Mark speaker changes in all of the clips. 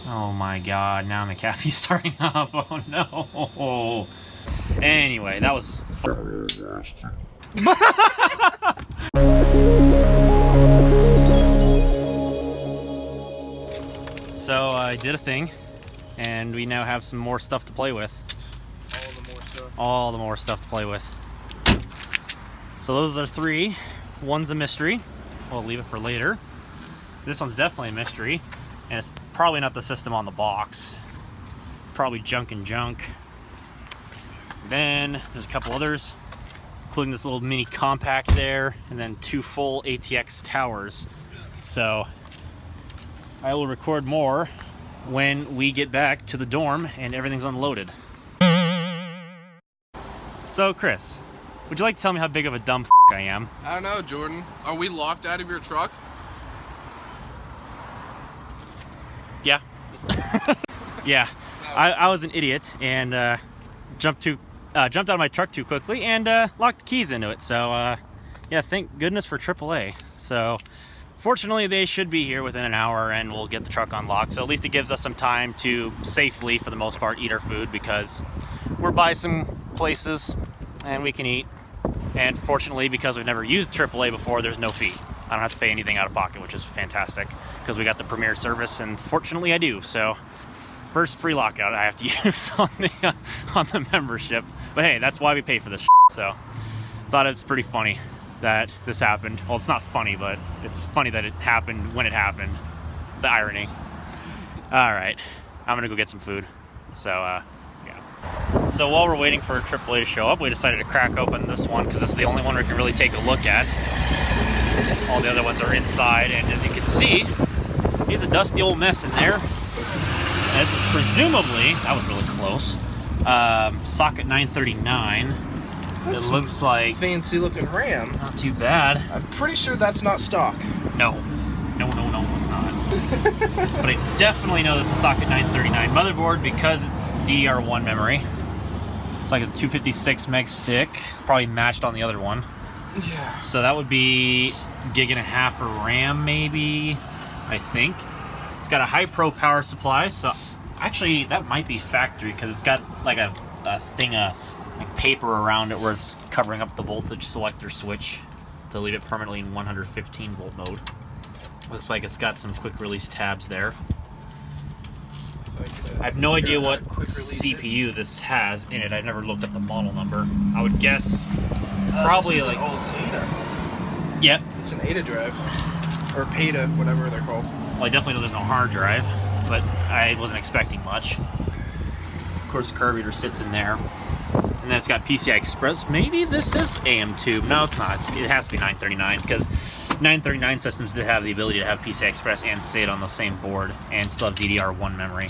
Speaker 1: Oh my god, now McAfee's starting up. Oh no. Anyway, that was fun. So I did a thing, and we now have some more stuff to play with. All the more stuff to play with. So those are 3. One's a mystery. We'll leave it for later. This one's definitely a mystery, and it's probably not the system on the box. Probably junk and junk. Then there's a couple others, including this little mini compact there, and then 2 full ATX towers. So I will record more when we get back to the dorm and everything's unloaded. So Chris, would you like to tell me how big of a dumb f*** I am?
Speaker 2: I don't know, Jordan. Are we locked out of your truck?
Speaker 1: Yeah. Yeah. I was an idiot and jumped out of my truck too quickly and locked the keys into it. So yeah, thank goodness for AAA. So fortunately they should be here within an hour and we'll get the truck unlocked. So at least it gives us some time to safely, for the most part, eat our food, because we're by some places and we can eat. And fortunately, because we've never used AAA before, there's no fee. I don't have to pay anything out of pocket, which is fantastic, because we got the premier service, and fortunately I do. So first free lockout I have to use on the membership. But hey, that's why we pay for this shit. So thought it's pretty funny that this happened. Well, it's not funny, but it's funny that it happened when it happened. The irony. All right, I'm gonna go get some food. So yeah. So while we're waiting for AAA to show up, we decided to crack open this one because it's the only one we can really take a look at. All the other ones are inside, and as you can see, there's a dusty old mess in there. And this is presumably, that was really close, socket 939.
Speaker 2: That's
Speaker 1: it looks like
Speaker 2: fancy looking RAM.
Speaker 1: Not too bad.
Speaker 2: I'm pretty sure that's not stock.
Speaker 1: No, it's not. But I definitely know it's a socket 939 motherboard because it's DDR1 memory. It's like a 256 meg stick, probably matched on the other one.
Speaker 2: Yeah.
Speaker 1: So that would be 1.5 gigs of RAM, maybe, I think. It's got a high pro power supply, so actually that might be factory because it's got like a thing, like paper around it where it's covering up the voltage selector switch to leave it permanently in 115 volt mode. Looks like it's got some quick release tabs there. I have no idea what CPU this has in it. I've never looked up the model number. I would guess probably like...
Speaker 2: ADA.
Speaker 1: Yep.
Speaker 2: It's an ADA drive. Or PATA, whatever they're called.
Speaker 1: Well, I definitely know there's no hard drive, but I wasn't expecting much. Of course, the card reader sits in there. And then it's got PCI Express. Maybe this is AM2. No, it's not. It has to be 939 because 939 systems did have the ability to have PCI Express and SATA on the same board and still have DDR1 memory.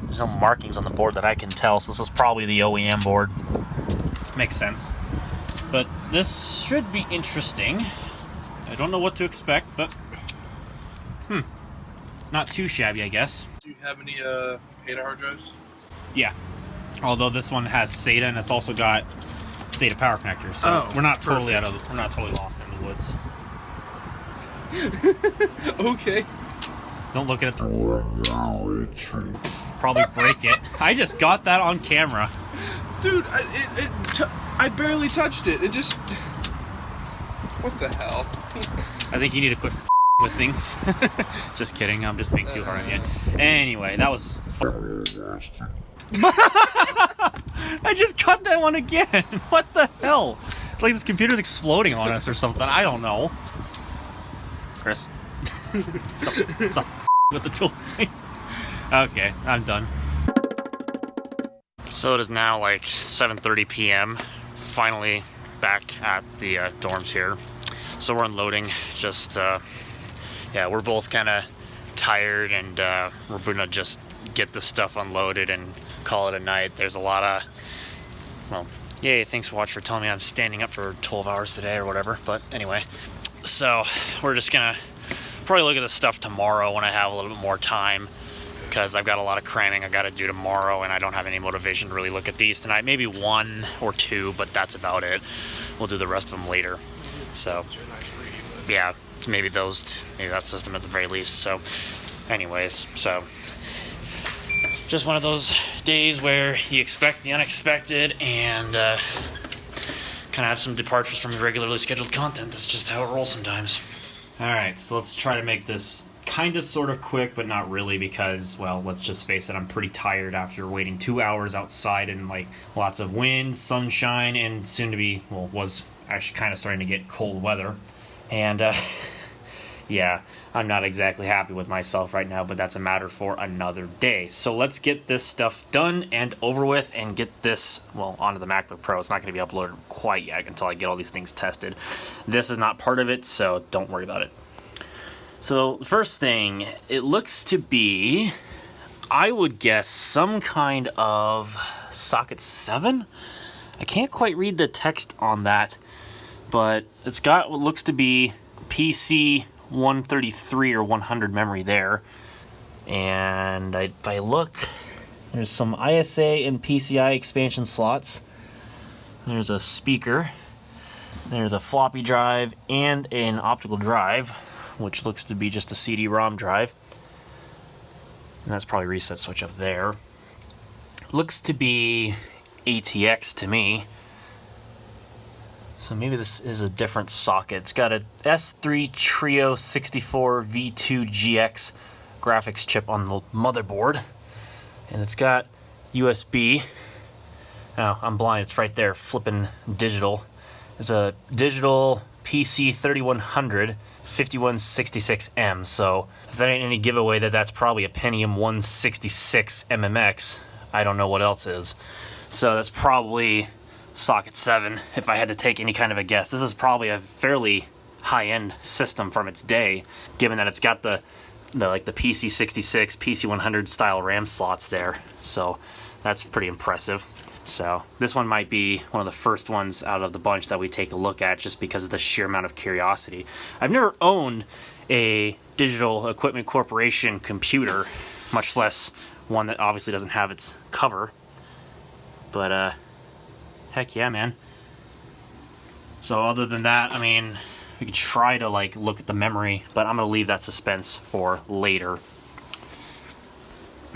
Speaker 1: There's no markings on the board that I can tell, so this is probably the OEM board. Makes sense. But this should be interesting. I don't know what to expect, but not too shabby, I guess.
Speaker 2: Do you have any PATA hard drives?
Speaker 1: Yeah. Although this one has SATA and it's also got SATA power connectors, so we're not totally we're not totally lost in the woods.
Speaker 2: Okay.
Speaker 1: Don't look at it. Probably break it. I just got that on camera.
Speaker 2: Dude, I barely touched it. It just... What the hell?
Speaker 1: I think you need to quit with things. Just kidding. I'm just being too hard on you. Anyway, that was... I just got that one again. What the hell? It's like this computer's exploding on us or something. I don't know. Chris, stop with the tools thing. Okay, I'm done. So it is now like 7:30 p.m. Finally back at the dorms here. So we're unloading. Just yeah, we're both kind of tired, and we're gonna just get this stuff unloaded and call it a night. There's a lot of, well, yay, thanks Watch for telling me I'm standing up for 12 hours today or whatever, but anyway. So we're just gonna probably look at this stuff tomorrow when I have a little bit more time, because I've got a lot of cramming I gotta do tomorrow and I don't have any motivation to really look at these tonight. Maybe 1 or 2, but that's about it. We'll do the rest of them later. So yeah, maybe that system at the very least. So Anyways, so just one of those days where you expect the unexpected and kind of have some departures from regularly scheduled content. That's just how it rolls sometimes. Alright, so let's try to make this kind of sort of quick, but not really, because, well, let's just face it, I'm pretty tired after waiting 2 hours outside in like lots of wind, sunshine, and soon to be, well, was actually kind of starting to get cold weather. And yeah, I'm not exactly happy with myself right now, but that's a matter for another day. So let's get this stuff done and over with and get this, well, onto the MacBook Pro. It's not going to be uploaded quite yet until I get all these things tested. This is not part of it, so don't worry about it. So first thing, it looks to be, I would guess, some kind of socket 7? I can't quite read the text on that, but it's got what looks to be PC 133 or 100 memory there. And if I look, there's some ISA and PCI expansion slots. There's a speaker. There's a floppy drive and an optical drive, which looks to be just a CD-ROM drive. And that's probably reset switch up there. Looks to be ATX to me. So maybe this is a different socket. It's got a S3 Trio 64 V2 GX graphics chip on the motherboard. And it's got USB. Oh, I'm blind. It's right there, flipping digital. It's a digital PC 3100 5166M. So if that ain't any giveaway that that's probably a Pentium 166 MMX, I don't know what else is. So that's probably socket 7 if I had to take any kind of a guess. This is probably a fairly high-end system from its day, given that it's got the PC66, PC100 style RAM slots there. So that's pretty impressive. So this one might be one of the first ones out of the bunch that we take a look at, just because of the sheer amount of curiosity. I've never owned a Digital Equipment Corporation computer, much less one that obviously doesn't have its cover. But heck yeah, man. So other than that, I mean, we could try to like look at the memory, but I'm gonna leave that suspense for later.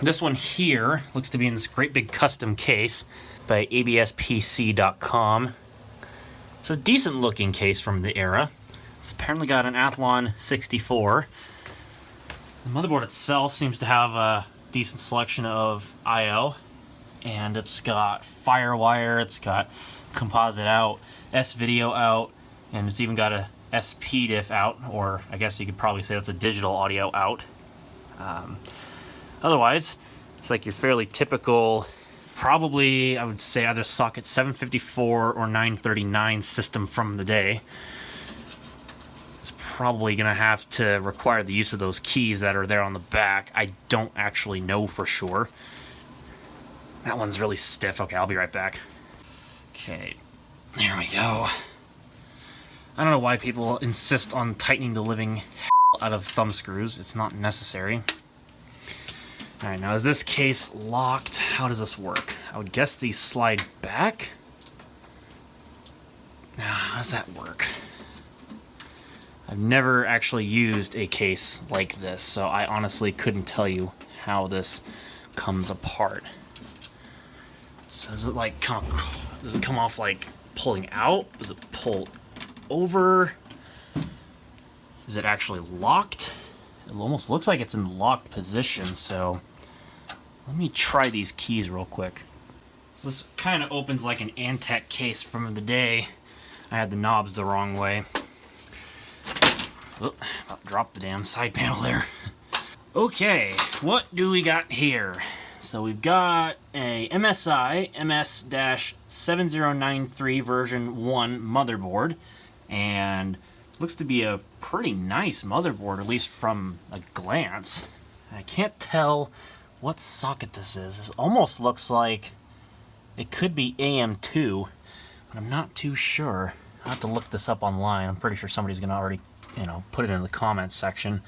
Speaker 1: This one here looks to be in this great big custom case by abspc.com. It's a decent looking case from the era. It's apparently got an Athlon 64. The motherboard itself seems to have a decent selection of I/O, and it's got FireWire, it's got composite out, S-video out, and it's even got a SPDIF out, or I guess you could probably say that's a digital audio out. Otherwise, it's like your fairly typical, probably I would say either socket 754 or 939 system from the day. It's probably going to have to require the use of those keys that are there on the back. I don't actually know for sure. That one's really stiff. Okay, I'll be right back. Okay, there we go. I don't know why people insist on tightening the living hell out of thumb screws. It's not necessary. Alright, now is this case locked? How does this work? I would guess these slide back. How does that work? I've never actually used a case like this, so I honestly couldn't tell you how this comes apart. So does it like come off like pulling out? Does it pull over? Is it actually locked? It almost looks like it's in locked position, so let me try these keys real quick. So this kind of opens like an Antec case from the day. I had the knobs the wrong way. Oh, about dropped the damn side panel there. Okay, what do we got here? So we've got a MSI MS-7093 version 1 motherboard, and looks to be a pretty nice motherboard, at least from a glance. I can't tell what socket this is. This almost looks like it could be AM2, but I'm not too sure. I'll have to look this up online. I'm pretty sure somebody's gonna already, put it in the comments section.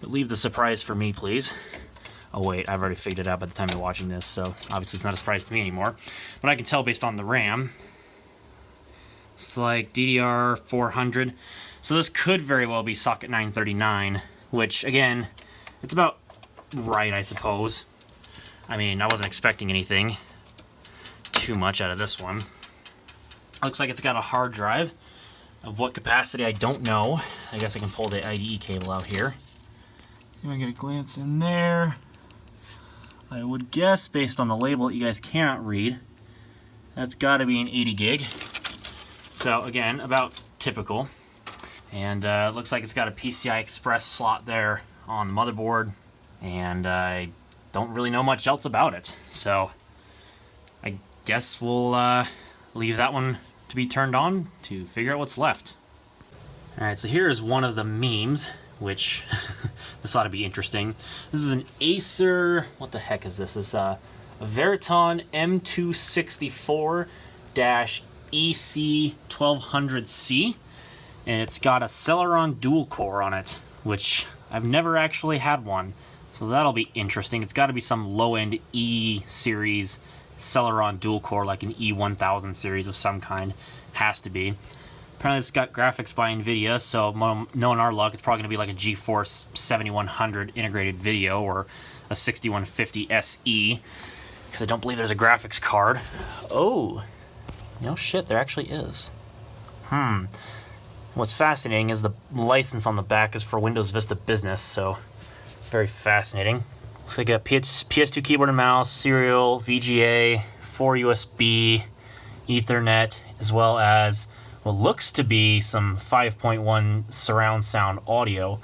Speaker 1: But leave the surprise for me, please. Oh wait, I've already figured it out by the time you're watching this, so obviously it's not a surprise to me anymore. But I can tell based on the RAM. It's like DDR400. So this could very well be socket 939, which again, It's about right, I suppose. I mean, I wasn't expecting anything too much out of this one. Looks like it's got a hard drive. Of what capacity, I don't know. I guess I can pull the IDE cable out here. See if I can get a glance in there. I would guess, based on the label that you guys cannot read, that's got to be an 80 gig. So again, about typical. And looks like it's got a PCI Express slot there on the motherboard. And I don't really know much else about it. So I guess we'll leave that one to be turned on to figure out what's left. Alright, so here is one of the memes, which this ought to be interesting. This is an Acer, what the heck is this? It's a Veriton M264-EC1200C, and it's got a Celeron dual core on it, which I've never actually had one, so that'll be interesting. It's got to be some low-end E series Celeron dual core, like an E1000 series of some kind. Has to be. Apparently it's got graphics by NVIDIA, so knowing our luck, it's probably going to be like a GeForce 7100 integrated video or a 6150 SE, because I don't believe there's a graphics card. Oh, no shit, there actually is. What's fascinating is the license on the back is for Windows Vista Business, so very fascinating. Looks like a PS2 keyboard and mouse, serial, VGA, 4 USB, Ethernet, as well as what looks to be some 5.1 surround sound audio.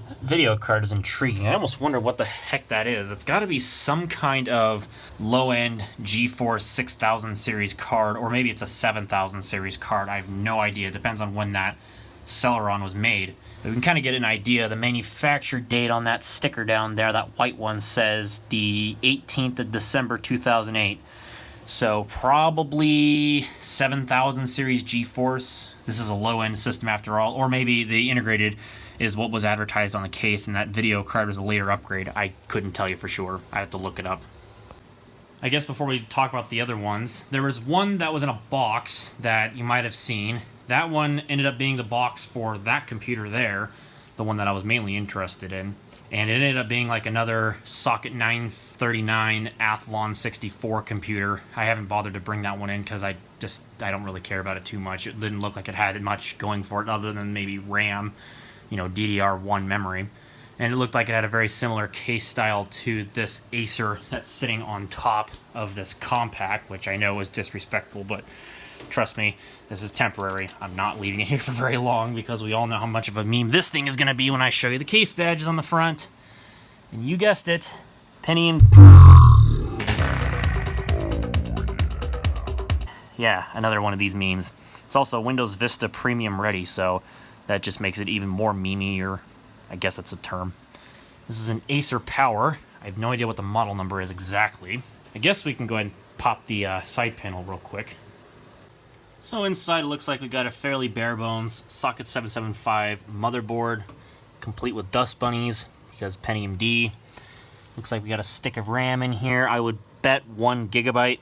Speaker 1: That video card is intriguing. I almost wonder what the heck that is. It's got to be some kind of low-end GeForce 6000 series card, or maybe it's a 7000 series card. I have no idea. It depends on when that Celeron was made. We can kind of get an idea. The manufacture date on that sticker down there, that white one, says the 18th of December 2008. So probably 7000 series GeForce. This is a low-end system after all. Or maybe the integrated is what was advertised on the case and that video card was a later upgrade. I couldn't tell you for sure. I have to look it up. I guess before we talk about the other ones, there was one that was in a box that you might have seen. That one ended up being the box for that computer there, the one that I was mainly interested in. And it ended up being like another Socket 939 Athlon 64 computer. I haven't bothered to bring that one in because I don't really care about it too much. It didn't look like it had much going for it other than maybe RAM, DDR1 memory. And it looked like it had a very similar case style to this Acer that's sitting on top of this compact, which I know is disrespectful, but trust me, this is temporary. I'm not leaving it here for very long because we all know how much of a meme this thing is going to be when I show you the case badges on the front. And you guessed it, Pentium. Yeah, another one of these memes. It's also Windows Vista Premium ready, so that just makes it even more memey, or I guess that's a term. This is an Acer Power. I have no idea what the model number is exactly. I guess we can go ahead and pop the side panel real quick. So inside it looks like we got a fairly bare bones Socket 775 motherboard, complete with dust bunnies because Pentium D. Looks like we got a stick of RAM in here. I would bet 1 gigabyte.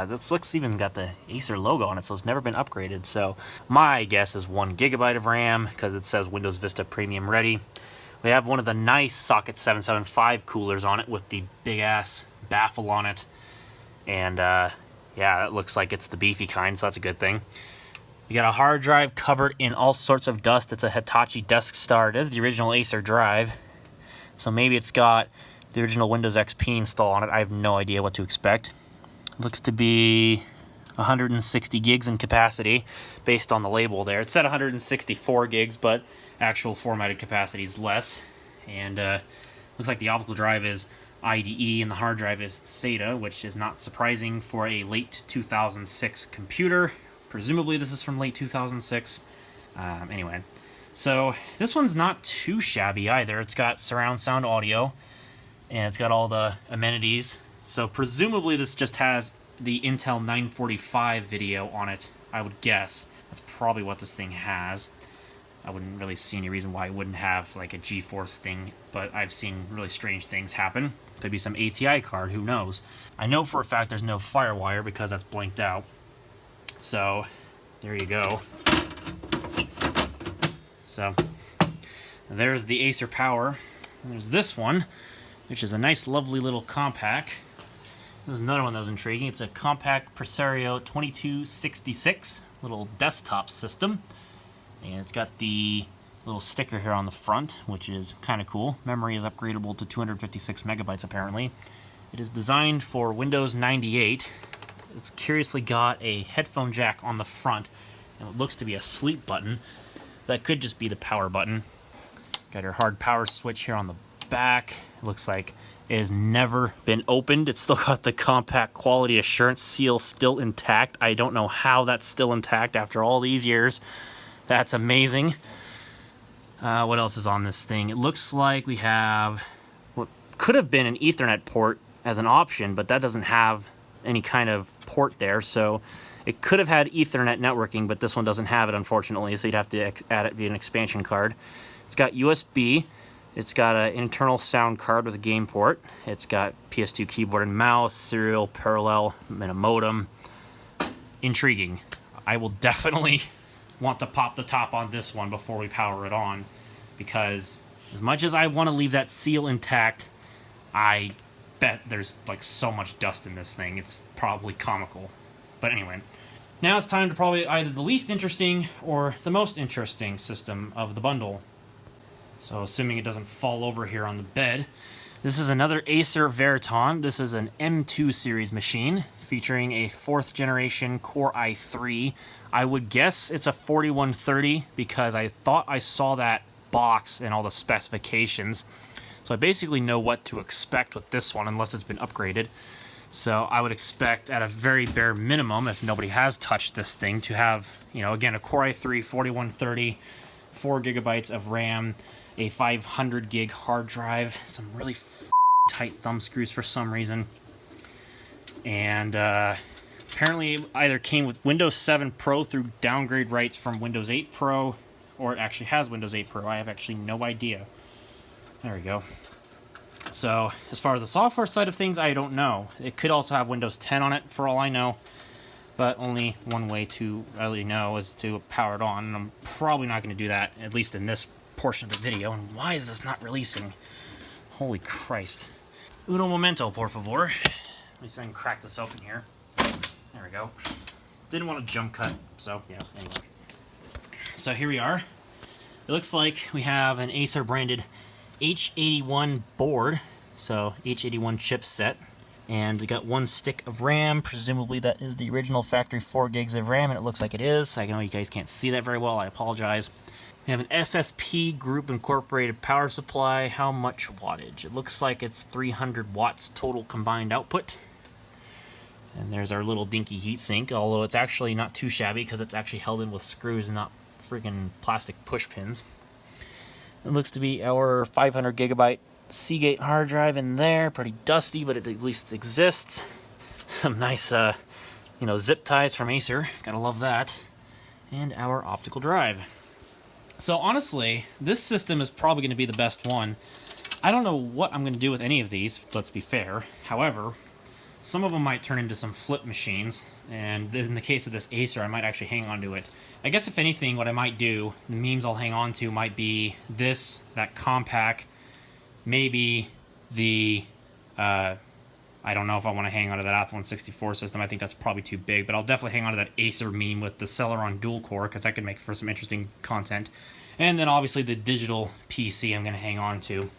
Speaker 1: This looks even got the Acer logo on it, so it's never been upgraded. So my guess is 1 gigabyte of RAM because it says Windows Vista Premium ready. We have one of the nice Socket 775 coolers on it with the big ass baffle on it, and yeah, it looks like it's the beefy kind, so that's a good thing. You got a hard drive covered in all sorts of dust. It's a Hitachi Desk Star. It is the original Acer drive, so maybe it's got the original Windows XP installed on it. I have no idea what to expect. It looks to be 160 gigs in capacity based on the label there. It said 164 gigs, but actual formatted capacity is less. And looks like the optical drive is IDE and the hard drive is SATA, which is not surprising for a late 2006 computer. Presumably this is from late 2006. Anyway, so this one's not too shabby either. It's got surround sound audio and it's got all the amenities. So presumably this just has the Intel 945 video on it, I would guess. That's probably what this thing has. I wouldn't really see any reason why it wouldn't have like a GeForce thing, but I've seen really strange things happen. Could be some ATI card, who knows. I know for a fact there's no FireWire because that's blanked out. So, there you go. So, there's the Acer Power. And there's this one, which is a nice, lovely little compact. There's another one that was intriguing. It's a compact Presario 2266 little desktop system. And it's got the little sticker here on the front, which is kind of cool. Memory is upgradable to 256 megabytes apparently. It is designed for Windows 98. It's curiously got a headphone jack on the front, and it looks to be a sleep button. That could just be the power button. Got your hard power switch here on the back. It looks like it has never been opened. It's still got the compact quality assurance seal still intact. I don't know how that's still intact after all these years. That's amazing. What else is on this thing? It looks like we have what could have been an Ethernet port as an option, but that doesn't have any kind of port there, so it could have had Ethernet networking, but this one doesn't have it, unfortunately, so you'd have to add it via an expansion card. It's got USB. It's got an internal sound card with a game port. It's got PS2 keyboard and mouse, serial, parallel, and a modem. Intriguing. I will definitely want to pop the top on this one before we power it on, because as much as I want to leave that seal intact, I bet there's like so much dust in this thing. It's probably comical. But anyway, now it's time to probably either the least interesting or the most interesting system of the bundle. So assuming it doesn't fall over here on the bed, this is another Acer Veriton. This is an M2 series machine featuring a 4th generation Core i3. I would guess it's a 4130 because I thought I saw that box and all the specifications. So I basically know what to expect with this one unless it's been upgraded. So I would expect at a very bare minimum, if nobody has touched this thing, to have, you know, again, a Core i3 4130, 4 gigabytes of RAM, a 500 gig hard drive, some really tight thumb screws for some reason, and apparently it either came with Windows 7 Pro through downgrade rights from Windows 8 Pro, or it actually has Windows 8 Pro. I have actually no idea. There we go. So as far as the software side of things, I don't know. It could also have Windows 10 on it for all I know, but only one way to really know is to power it on, and I'm probably not going to do that, at least in this portion of the video. And why is this not releasing? Holy Christ. Uno momento, por favor. Let me see if I can crack this open here. There we go. Didn't want to jump cut, so yeah, anyway. So here we are. It looks like we have an Acer branded H81 board, so H81 chipset, and we got 1 stick of RAM. Presumably that is the original factory 4 gigs of RAM, and it looks like it is. I know you guys can't see that very well, I apologize. We have an FSP group incorporated power supply. How much wattage? It looks like it's 300 watts total combined output. And there's our little dinky heatsink, although it's actually not too shabby because it's actually held in with screws and not friggin' plastic push pins. It looks to be our 500 gigabyte Seagate hard drive in there. Pretty dusty, but it at least exists. Some nice, zip ties from Acer. Gotta love that. And our optical drive. So honestly, this system is probably going to be the best one. I don't know what I'm going to do with any of these, let's be fair. However, some of them might turn into some flip machines, and in the case of this Acer, I might actually hang on to it. I guess if anything, what I might do, the memes I'll hang on to might be this, that compact, maybe the, I don't know if I want to hang on to that Athlon 64 system. I think that's probably too big, but I'll definitely hang on to that Acer meme with the Celeron dual core, because that could make for some interesting content. And then obviously the digital PC I'm going to hang on to.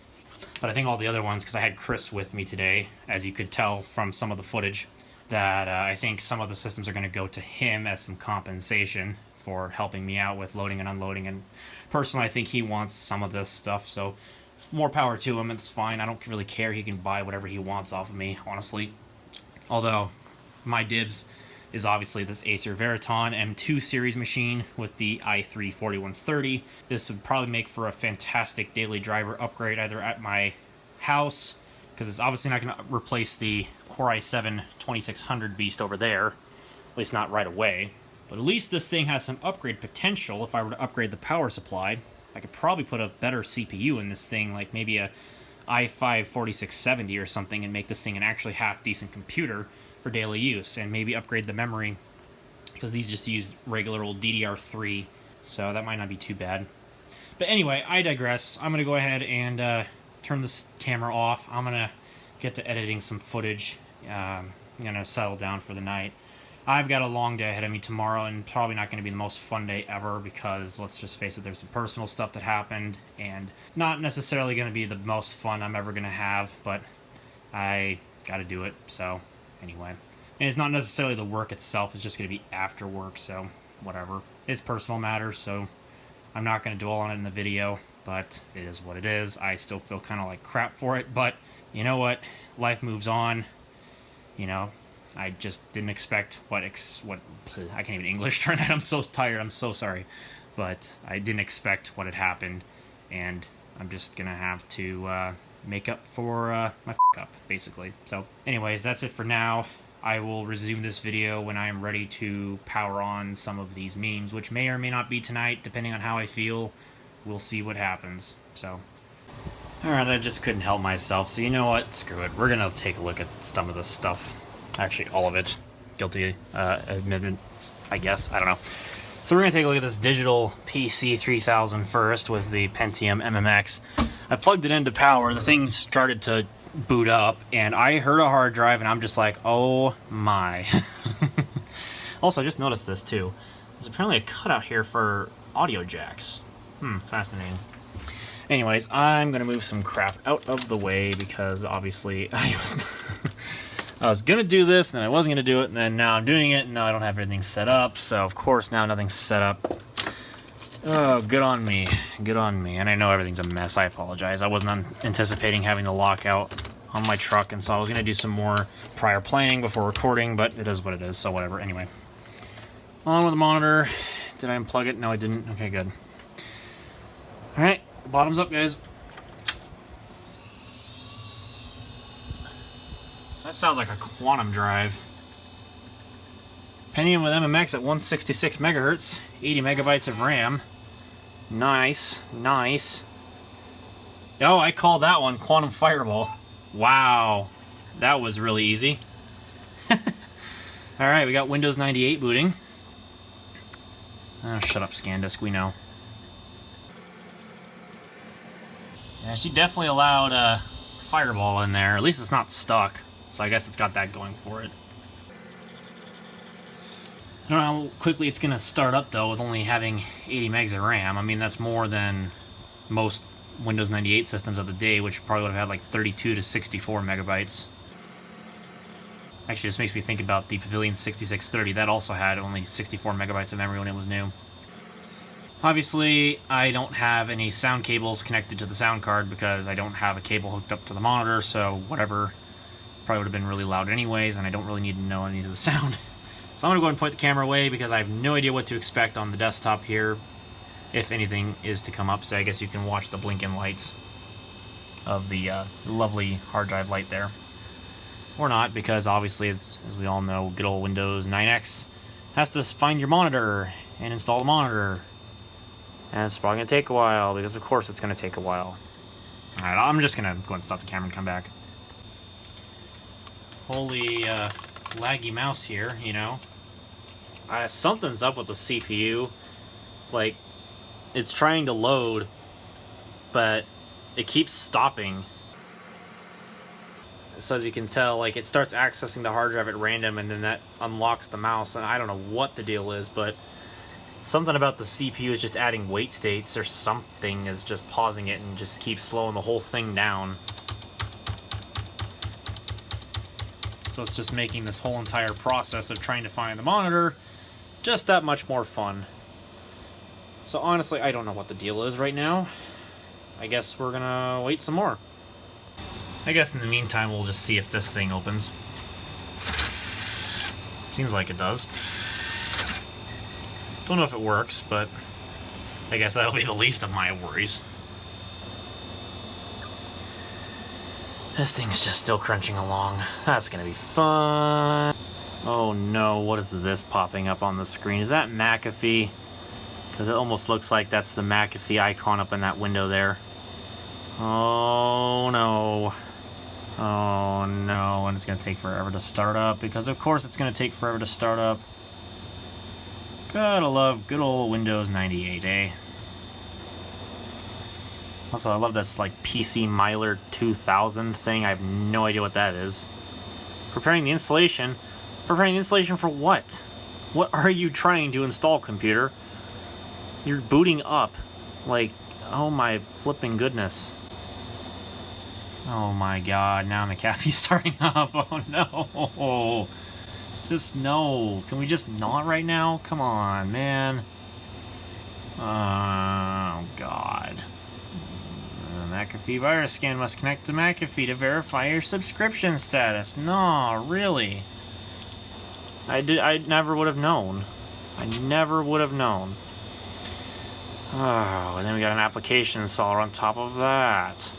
Speaker 1: But I think all the other ones, because I had Chris with me today, as you could tell from some of the footage, that I think some of the systems are going to go to him as some compensation for helping me out with loading and unloading. And personally, I think he wants some of this stuff, so more power to him. It's fine. I don't really care. He can buy whatever he wants off of me, honestly. Although, my dibs is obviously this Acer Veriton M2 series machine with the i3 4130. This would probably make for a fantastic daily driver upgrade either at my house, because it's obviously not going to replace the Core i7 2600 beast over there, at least not right away. But at least this thing has some upgrade potential. If I were to upgrade the power supply, I could probably put a better CPU in this thing, like maybe a i5 4670 or something, and make this thing an actually half-decent computer for daily use, and maybe upgrade the memory, because these just use regular old DDR3, so that might not be too bad. But anyway, I digress. I'm going to go ahead and turn this camera off. I'm gonna get to editing some footage. I'm gonna settle down for the night. I've got a long day ahead of me tomorrow, and probably not going to be the most fun day ever because, let's just face it, there's some personal stuff that happened, and not necessarily going to be the most fun I'm ever going to have, but I got to do it, so anyway. And it's not necessarily the work itself, it's just going to be after work, so whatever. It's personal matters, so I'm not going to dwell on it in the video, but it is what it is. I still feel kind of like crap for it, but you know what? Life moves on, you know. I just didn't expect what I can't even English turn that. I'm so tired. I'm so sorry. But I didn't expect what had happened, and I'm just going to have to make up for my up, basically. So anyways, that's it for now. I will resume this video when I am ready to power on some of these memes, which may or may not be tonight, depending on how I feel. We'll see what happens. So, alright, I just couldn't help myself. So you know what? Screw it. We're going to take a look at some of this stuff. Actually, all of it. Guilty admittance, I guess. I don't know. So we're going to take a look at this digital PC 3000 first with the Pentium MMX. I plugged it into power. The thing started to boot up, and I heard a hard drive, and I'm just like, oh my. Also, I just noticed this, too. There's apparently a cutout here for audio jacks. Fascinating. Anyways, I'm going to move some crap out of the way because, obviously, I was going to do this, and then I wasn't going to do it, and then now I'm doing it, and now I don't have everything set up, so of course now nothing's set up. Oh, good on me. Good on me. And I know everything's a mess. I apologize. I wasn't anticipating having the lockout on my truck, and so I was going to do some more prior planning before recording, but it is what it is, so whatever. Anyway. On with the monitor. Did I unplug it? No, I didn't. Okay, good. Alright, bottoms up, guys. That sounds like a quantum drive. Pentium with MMX at 166 megahertz, 80 megabytes of RAM. Nice, nice. Oh, I call that one Quantum Fireball. Wow, that was really easy. Alright, we got Windows 98 booting. Oh, shut up, ScanDisk, we know. Yeah, she definitely allowed Fireball in there. At least it's not stuck. So I guess it's got that going for it. I don't know how quickly it's going to start up, though, with only having 80 megs of RAM. I mean, that's more than most Windows 98 systems of the day, which probably would have had like 32 to 64 megabytes. Actually, this makes me think about the Pavilion 6630. That also had only 64 megabytes of memory when it was new. Obviously, I don't have any sound cables connected to the sound card because I don't have a cable hooked up to the monitor, so whatever. Probably would have been really loud anyways, and I don't really need to know any of the sound. So I'm going to go ahead and point the camera away because I have no idea what to expect on the desktop here, if anything is to come up, so I guess you can watch the blinking lights of the lovely hard drive light there. Or not, because obviously, as we all know, good old Windows 9X has to find your monitor and install the monitor. And it's probably going to take a while, because of course it's going to take a while. Alright, I'm just going to go ahead and stop the camera and come back. Holy laggy mouse here, you know. Something's up with the CPU. Like, it's trying to load, but it keeps stopping. So as you can tell, like, it starts accessing the hard drive at random, and then that unlocks the mouse, and I don't know what the deal is, but something about the CPU is just adding wait states, or something is just pausing it and just keeps slowing the whole thing down. So it's just making this whole entire process of trying to find the monitor just that much more fun. So honestly, I don't know what the deal is right now. I guess we're gonna wait some more. I guess in the meantime, we'll just see if this thing opens. Seems like it does. Don't know if it works, but I guess that'll be the least of my worries. This thing's just still crunching along. That's gonna be fun. Oh no, what is this popping up on the screen? Is that McAfee? Because it almost looks like that's the McAfee icon up in that window there. Oh no. Oh no, and it's gonna take forever to start up, because of course it's gonna take forever to start up. Gotta love good old Windows 98, eh? Also, I love this like PC Myler 2000 thing. I have no idea what that is. Preparing the installation. Preparing the installation for what? What are you trying to install, computer? You're booting up. Like, oh my flipping goodness. Oh my god, now McAfee's starting up. Oh no. Just no. Can we just not right now? Come on, man. Oh god. McAfee virus scan must connect to McAfee to verify your subscription status. No, really? I never would have known. I never would have known. Oh, and then we got an application installer on top of that.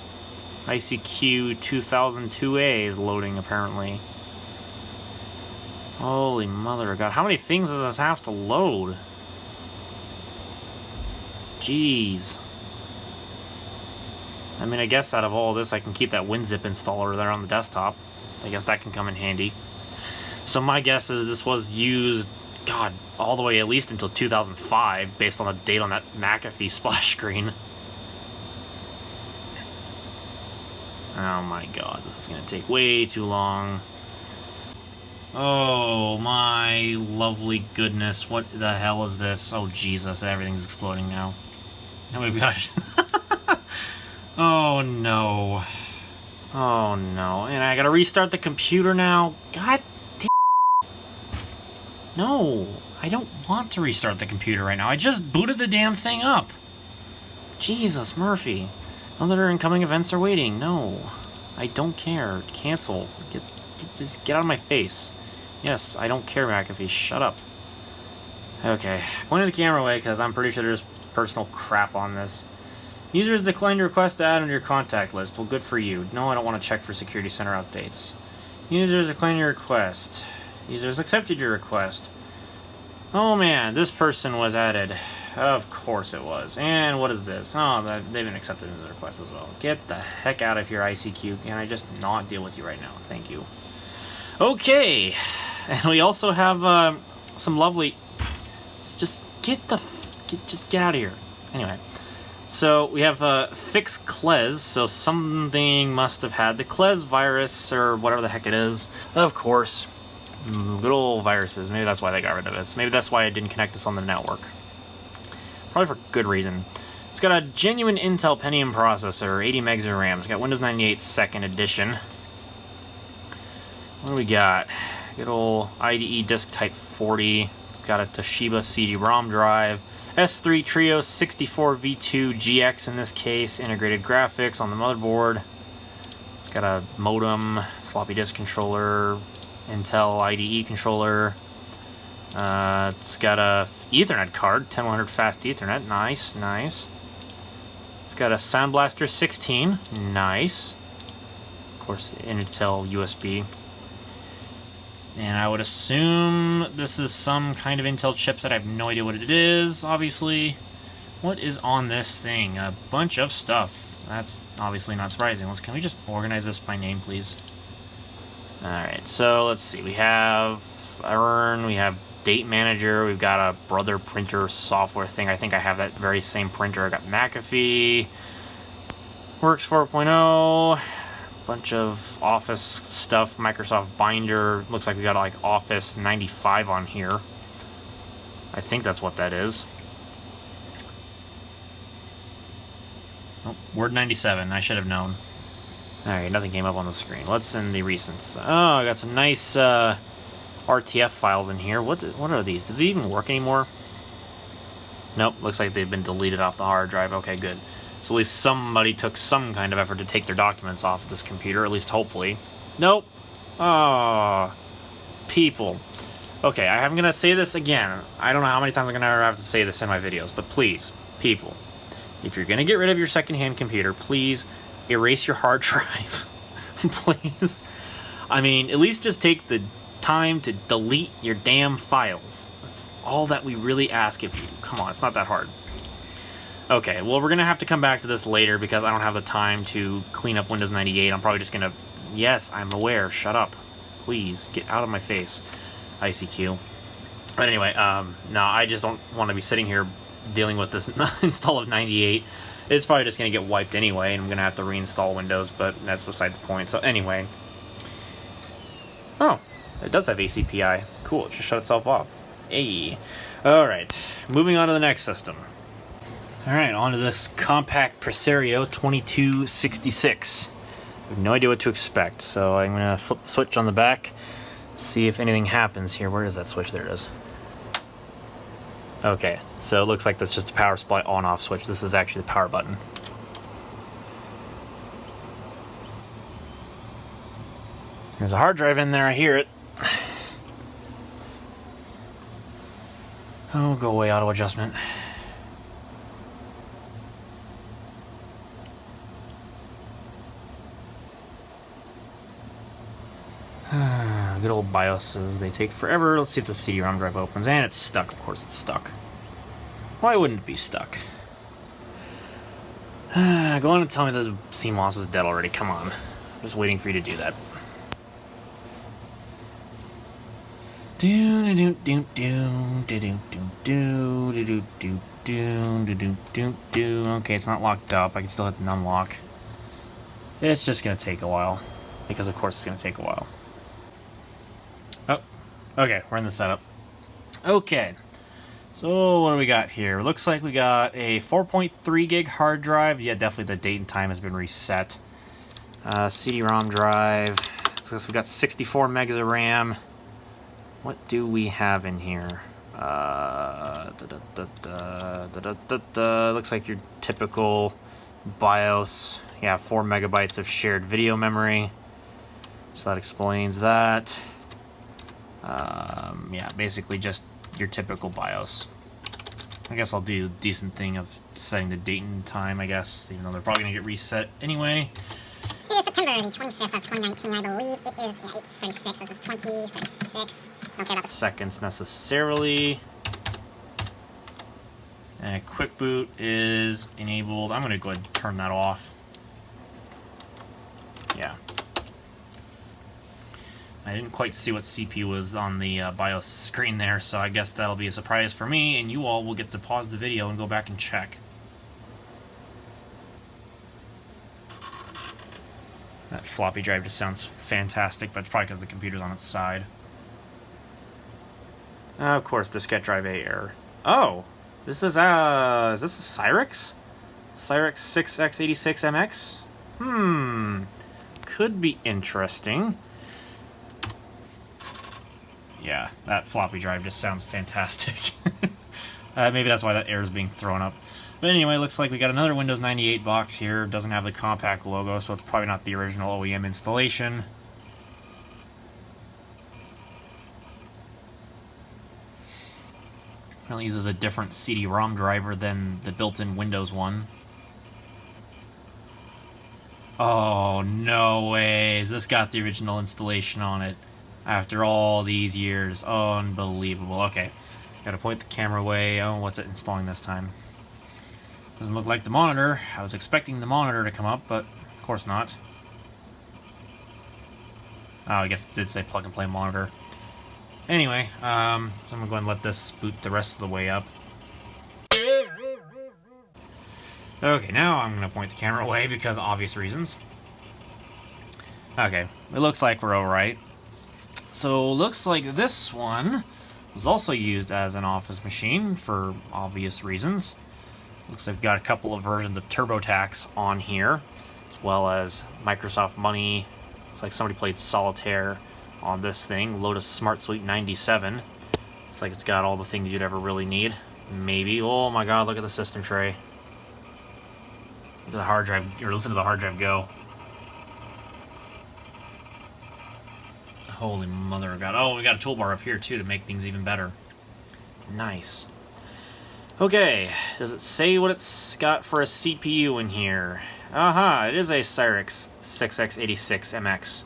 Speaker 1: ICQ 2002A is loading, apparently. Holy mother of God. How many things does this have to load? Jeez. I mean, I guess out of all this, I can keep that WinZip installer there on the desktop. I guess that can come in handy. So my guess is this was used, God, all the way at least until 2005, based on the date on that McAfee splash screen. Oh my god, this is going to take way too long. Oh my lovely goodness, what the hell is this? Oh Jesus, everything's exploding now. Oh my gosh. Oh no. Oh no, and I gotta restart the computer now? God damn. No, I don't want to restart the computer right now. I just booted the damn thing up. Jesus, Murphy. Other incoming events are waiting. No, I don't care. Cancel. Just get out of my face. Yes, I don't care, McAfee. Shut up. Okay, pointing the camera away because I'm pretty sure there's personal crap on this. Users declined your request to add on your contact list. Well, good for you. No, I don't want to check for security center updates. Users declined your request. Users accepted your request. Oh man, this person was added. Of course it was. And what is this? Oh, they've been accepted into the request as well. Get the heck out of here, ICQ. Can I just not deal with you right now? Thank you. Okay. And we also have some lovely... Just get out of here. Anyway. So we have fix Klez, so something must have had the Klez virus, or whatever the heck it is. Of course. Good old viruses. Maybe that's why they got rid of it. Maybe that's why I didn't connect this on the network. Probably for good reason. It's got a genuine Intel Pentium processor, 80 megs of RAM. It's got Windows 98 2nd edition. What do we got? Good old IDE disk type 40. It's got a Toshiba CD-ROM drive. S3 Trio 64V2 GX in this case, integrated graphics on the motherboard. It's got a modem, floppy disk controller, Intel IDE controller. It's got a Ethernet card, 10100 fast Ethernet, nice, nice. It's got a Sound Blaster 16, nice. Of course, Intel USB. And I would assume this is some kind of Intel chipset. I have no idea what it is, obviously. What is on this thing? A bunch of stuff. That's obviously not surprising. Can we just organize this by name, please? Alright, so let's see. We have Earn, we have Date Manager, we've got a Brother printer software thing. I think I have that very same printer. I got McAfee, Works 4.0. Bunch of Office stuff, Microsoft Binder. Looks like we got like Office 95 on here. I think that's what that is. Oh, Word 97. I should have known. Alright, nothing came up on the screen. Let's in the recents. Oh, I got some nice RTF files in here. What are these? Do they even work anymore? Nope, looks like they've been deleted off the hard drive. Okay, good. So at least somebody took some kind of effort to take their documents off of this computer, at least hopefully. Nope. Oh, people. Okay, I'm going to say this again. I don't know how many times I'm going to have to say this in my videos, but please, people, if you're going to get rid of your secondhand computer, please erase your hard drive. Please. I mean, at least just take the time to delete your damn files. That's all that we really ask of you. Come on, it's not that hard. Okay, well, we're going to have to come back to this later because I don't have the time to clean up Windows 98. I'm probably just going to... Yes, I'm aware. Shut up. Please, get out of my face, ICQ. But anyway, no, I just don't want to be sitting here dealing with this install of 98. It's probably just going to get wiped anyway, and I'm going to have to reinstall Windows, but that's beside the point. So anyway. Oh, it does have ACPI. Cool, it just shut itself off. Hey. Alright, moving on to the next system. Alright, on to this compact Presario 2266. I have no idea what to expect, so I'm going to flip the switch on the back, see if anything happens here. Where is that switch? There it is. Okay, so it looks like that's just a power supply on-off switch. This is actually the power button. There's a hard drive in there, I hear it. Oh, go away, auto adjustment. Good old BIOSes, they take forever. Let's see if the CD-ROM drive opens. And it's stuck, of course it's stuck. Why wouldn't it be stuck? Go on and tell me the CMOS is dead already, come on. I'm just waiting for you to do that. Okay, it's not locked up. I can still hit the unlock. It's just gonna take a while. Because of course it's gonna take a while. Oh, okay, we're in the setup. Okay, so what do we got here? Looks like we got a 4.3 gig hard drive. Yeah, definitely the date and time has been reset. CD-ROM drive. So we got 64 megs of RAM. What do we have in here? Looks like your typical BIOS. Yeah, 4 megabytes of shared video memory. So that explains that. Yeah, basically just your typical BIOS. I guess I'll do a decent thing of setting the date and time, I guess, even though they're probably going to get reset anyway.
Speaker 3: It is September the 25th of 2019, I believe. It is 8:36. This is 20:36. Don't care about the
Speaker 1: seconds necessarily. And quick boot is enabled. I'm going to go ahead and turn that off. Yeah. I didn't quite see what CPU was on the BIOS screen there, so I guess that'll be a surprise for me, and you all will get to pause the video and go back and check. That floppy drive just sounds fantastic, but it's probably because the computer's on its side. Of course, diskette drive A error. Oh! Is this a Cyrix? Cyrix 6x86MX? Could be interesting. Yeah, that floppy drive just sounds fantastic. Maybe that's why that error is being thrown up. But anyway, looks like we got another Windows 98 box here. Doesn't have the compact logo, so it's probably not the original OEM installation. Apparently uses a different CD-ROM driver than the built-in Windows one. Oh, no way. Has this got the original installation on it? After all these years. Unbelievable. Okay. Gotta point the camera away. Oh, what's it installing this time? Doesn't look like the monitor. I was expecting the monitor to come up, but of course not. Oh, I guess it did say plug and play monitor. Anyway, so I'm gonna go ahead and let this boot the rest of the way up. Okay, now I'm gonna point the camera away because of obvious reasons. Okay, it looks like we're alright. So, looks like this one was also used as an office machine for obvious reasons. Looks like we've got a couple of versions of TurboTax on here, as well as Microsoft Money. Looks like somebody played Solitaire on this thing. Lotus Smart Suite 97. Looks like it's got all the things you'd ever really need. Maybe. Oh my god, look at the system tray. Look at the hard drive, or listen to the hard drive go. Holy mother of God. Oh, we got a toolbar up here, too, to make things even better. Nice. Okay, does it say what it's got for a CPU in here? Aha, it is a Cyrix 6x86MX.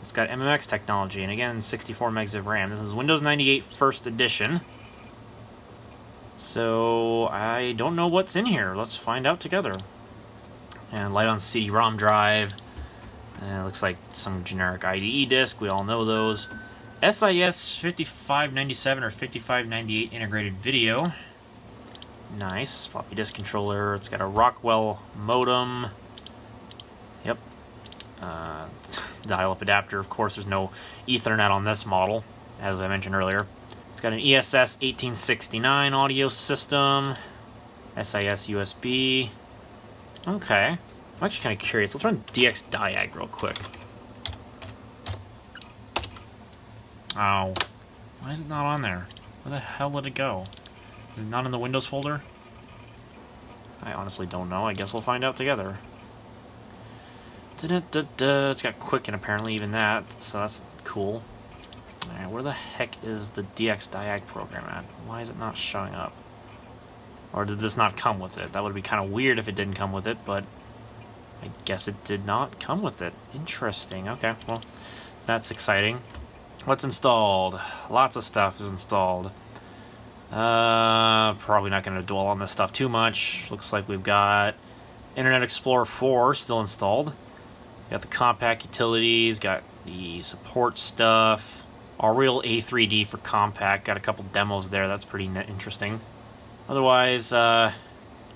Speaker 1: It's got MMX technology, and again, 64 megs of RAM. This is Windows 98 First Edition. So, I don't know what's in here. Let's find out together. And light on CD-ROM drive. It looks like some generic IDE disk. We all know those. SIS 5597 or 5598 integrated video. Nice. Floppy disk controller. It's got a Rockwell modem. Yep. Dial-up adapter. Of course, there's no Ethernet on this model, as I mentioned earlier. It's got an ESS 1869 audio system. SIS USB. Okay. I'm actually kind of curious. Let's run DX Diag real quick. Oh. Why is it not on there? Where the hell did it go? Is it not in the Windows folder? I honestly don't know. I guess we'll find out together. It's got Quicken, apparently, even that. So that's cool. Alright, where the heck is the DX Diag program at? Why is it not showing up? Or did this not come with it? That would be kind of weird if it didn't come with it, but I guess it did not come with it. Interesting. Okay, well, that's exciting. What's installed? Lots of stuff is installed. Probably not going to dwell on this stuff too much. Looks like we've got Internet Explorer 4 still installed. Got the compact utilities, got the support stuff. Unreal A3D for compact. Got a couple demos there. That's pretty interesting. Otherwise,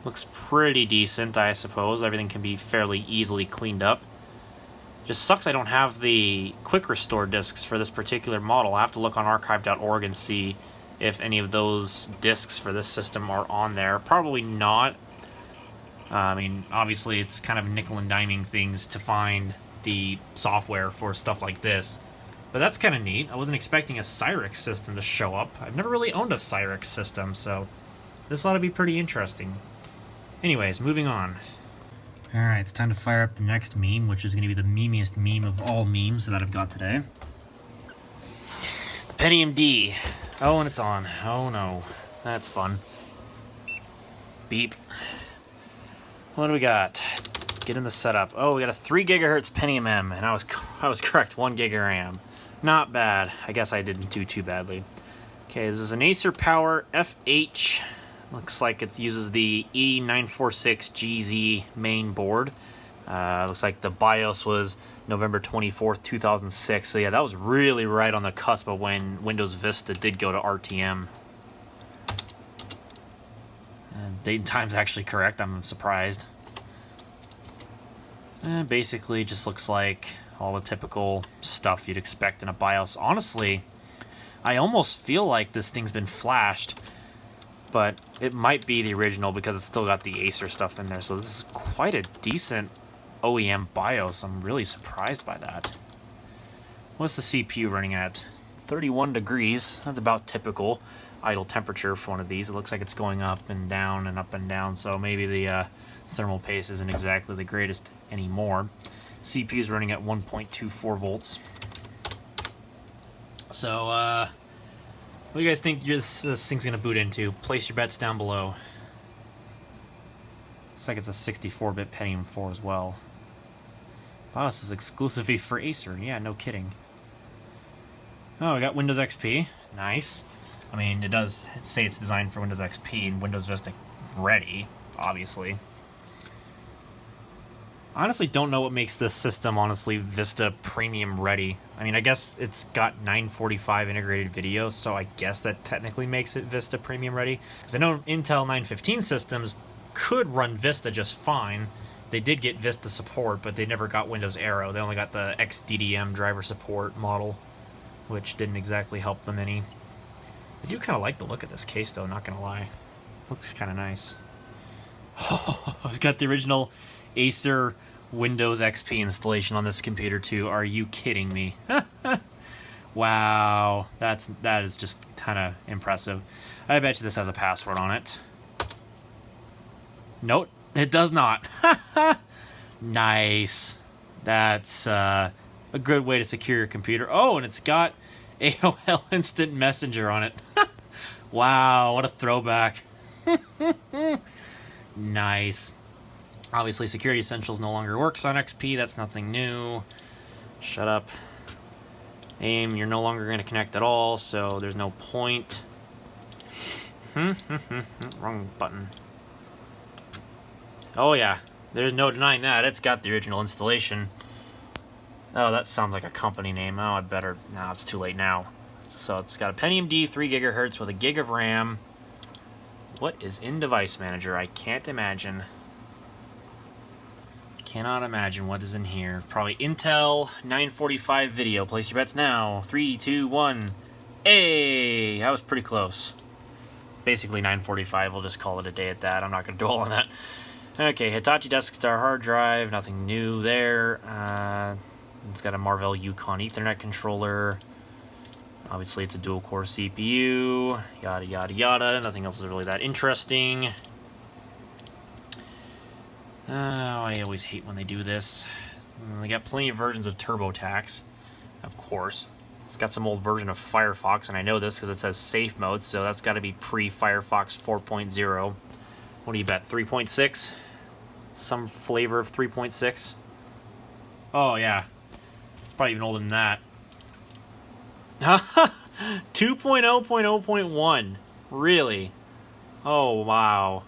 Speaker 1: looks pretty decent, I suppose. Everything can be fairly easily cleaned up. Just sucks I don't have the quick restore discs for this particular model. I have to look on archive.org and see if any of those discs for this system are on there. Probably not. I mean, obviously it's kind of nickel and diming things to find the software for stuff like this. But that's kind of neat. I wasn't expecting a Cyrix system to show up. I've never really owned a Cyrix system, so this ought to be pretty interesting. Anyways, moving on. Alright, it's time to fire up the next meme, which is going to be the memeiest meme of all memes that I've got today. Pentium D. Oh, and it's on. Oh no. That's fun. Beep. What do we got? Get in the setup. Oh, we got a 3 gigahertz Pentium M, and I was correct, 1 gig of RAM. Not bad. I guess I didn't do too badly. Okay, this is an Acer Power FH. Looks like it uses the E946GZ main board. Looks like the BIOS was November 24th, 2006. So yeah, that was really right on the cusp of when Windows Vista did go to RTM. Date and time's actually correct. I'm surprised. Basically, just looks like all the typical stuff you'd expect in a BIOS. Honestly, I almost feel like this thing's been flashed. But it might be the original because it's still got the Acer stuff in there. So this is quite a decent OEM BIOS. I'm really surprised by that. What's the CPU running at? 31 degrees. That's about typical idle temperature for one of these. It looks like it's going up and down and up and down. So maybe the thermal paste isn't exactly the greatest anymore. CPU is running at 1.24 volts. So, what do you guys think this thing's going to boot into? Place your bets down below. Looks like it's a 64-bit Pentium 4 as well. Wow, this is exclusively for Acer. Yeah, no kidding. Oh, we got Windows XP. Nice. I mean, it does say it's designed for Windows XP and Windows Vista ready, obviously. Honestly, don't know what makes this system, honestly, Vista Premium ready. I mean, I guess it's got 945 integrated video, so I guess that technically makes it Vista Premium ready. Because I know Intel 915 systems could run Vista just fine. They did get Vista support, but they never got Windows Aero. They only got the XDDM driver support model, which didn't exactly help them any. I do kind of like the look of this case, though, not gonna lie. Looks kind of nice. Oh, I've got the original Acer Windows XP installation on this computer too. Are you kidding me? Wow, that is just kind of impressive. I bet you this has a password on it. Nope, it does not. Nice. That's a good way to secure your computer. Oh, and it's got AOL Instant Messenger on it. Wow, what a throwback. Nice. Obviously, Security Essentials no longer works on XP. That's nothing new. Shut up. AIM, you're no longer going to connect at all, so there's no point. Wrong button. Oh, yeah. There's no denying that. It's got the original installation. Oh, that sounds like a company name. Oh, I'd better... No, it's too late now. So it's got a Pentium D, 3 gigahertz with a gig of RAM. What is in Device Manager? I can't imagine. Cannot imagine what is in here. Probably Intel 945 video. Place your bets now. 3, 2, 1. Hey! That was pretty close. Basically 945. We'll just call it a day at that. I'm not going to dwell on that. Okay, Hitachi Deskstar hard drive. Nothing new there. It's got a Marvell Yukon Ethernet controller. Obviously, it's a dual-core CPU. Yada, yada, yada. Nothing else is really that interesting. Oh, I always hate when they do this. They got plenty of versions of TurboTax, of course. It's got some old version of Firefox, and I know this because it says safe mode, so that's got to be pre-Firefox 4.0. What do you bet, 3.6? Some flavor of 3.6? Oh, yeah. Probably even older than that. 2.0.0.1. Really? Oh, wow.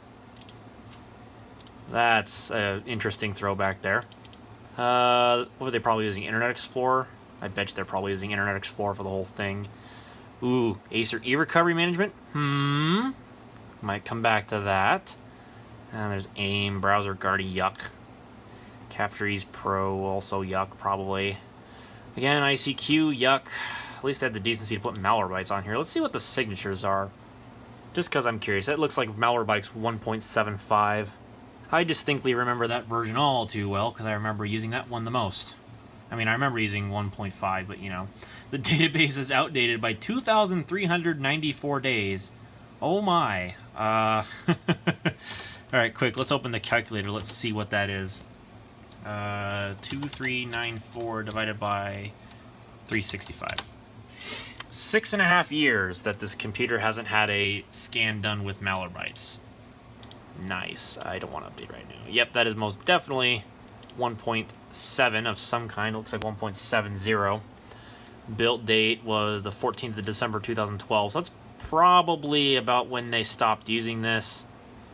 Speaker 1: That's an interesting throwback there. What were they probably using? Internet Explorer? I bet you they're probably using Internet Explorer for the whole thing. Ooh, Acer e-recovery management? Might come back to that. And there's AIM, Browser Guardy, yuck. Capture Ease Pro, also yuck, probably. Again, ICQ, yuck. At least they had the decency to put Malwarebytes on here. Let's see what the signatures are. Just because I'm curious. That looks like Malwarebytes 1.75. I distinctly remember that version all too well, because I remember using that one the most. I mean, I remember using 1.5, but, you know, the database is outdated by 2,394 days. Oh, my. All right, quick, let's open the calculator. Let's see what that is. 2394 divided by 365. 6.5 years that this computer hasn't had a scan done with Malwarebytes. Nice. I don't want to update right now. Yep, that is most definitely 1.7 of some kind. It looks like 1.70. Built date was the 14th of December 2012. So that's probably about when they stopped using this.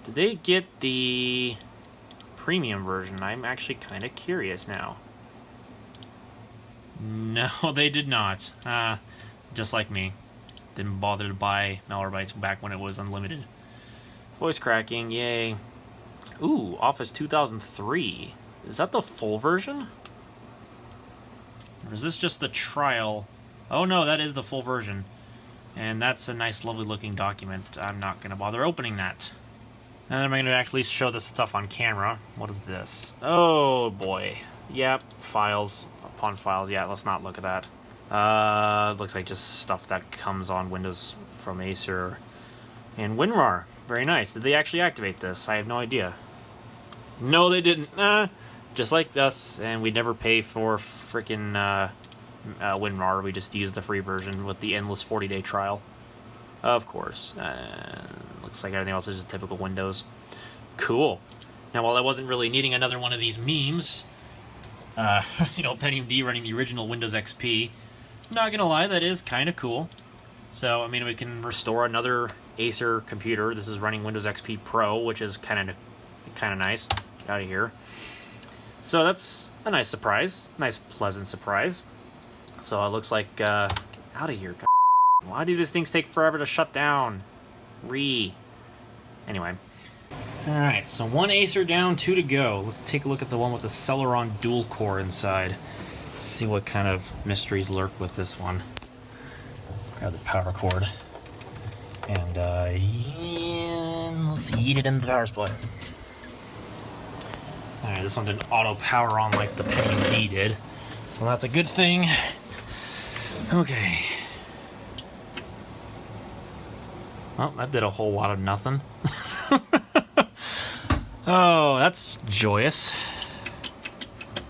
Speaker 1: Did they get the premium version? I'm actually kind of curious now. No, they did not. Just like me. Didn't bother to buy Malwarebytes back when it was unlimited. Voice cracking, yay. Ooh, Office 2003. Is that the full version? Or is this just the trial? Oh no, that is the full version. And that's a nice, lovely looking document. I'm not going to bother opening that. And I'm going to actually show this stuff on camera. What is this? Oh boy. Yep, files upon files. Yeah, let's not look at that. Looks like just stuff that comes on Windows from Acer and WinRAR. Very nice. Did they actually activate this? I have no idea. No, they didn't. Just like us, and we never pay for frickin' WinRAR. We just use the free version with the endless 40-day trial. Of course. Looks like everything else is just typical Windows. Cool. Now, while I wasn't really needing another one of these memes, you know, Pentium D running the original Windows XP, not gonna lie, that is kind of cool. So, I mean, we can restore another Acer computer. This is running Windows XP Pro, which is kind of nice. Get out of here. So that's a nice surprise. Nice, pleasant surprise. So it looks like, get out of here. Why do these things take forever to shut down? Anyway. Alright, so one Acer down, 2 to go. Let's take a look at the one with the Celeron dual core inside. See what kind of mysteries lurk with this one. Grab the power cord. And let's yeet it into the power supply. Alright, this one didn't auto power on like the Pentium D did. So that's a good thing. Okay. Well, that did a whole lot of nothing. Oh, that's joyous.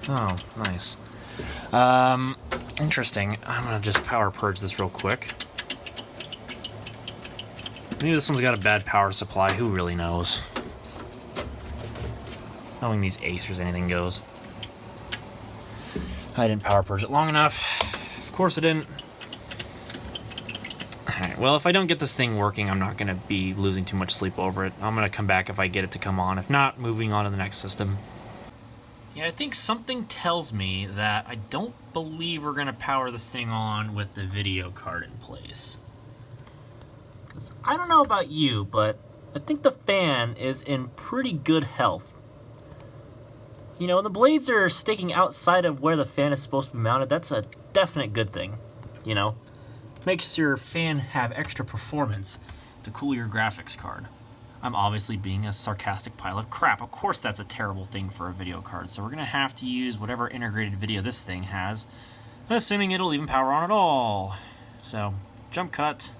Speaker 1: Oh, nice. Interesting. I'm gonna just power purge this real quick. Maybe this one's got a bad power supply. Who really knows? Knowing these Acers, anything goes. I didn't power purge it long enough. Of course I didn't. Alright, well, if I don't get this thing working, I'm not going to be losing too much sleep over it. I'm going to come back if I get it to come on. If not, moving on to the next system. Yeah, I think something tells me that I don't believe we're going to power this thing on with the video card in place. 'Cause I don't know about you, but I think the fan is in pretty good health. You know, when the blades are sticking outside of where the fan is supposed to be mounted, that's a definite good thing, you know? Makes your fan have extra performance to cool your graphics card. I'm obviously being a sarcastic pile of crap. Of course that's a terrible thing for a video card, so we're gonna have to use whatever integrated video this thing has, assuming it'll even power on at all. So, jump cut.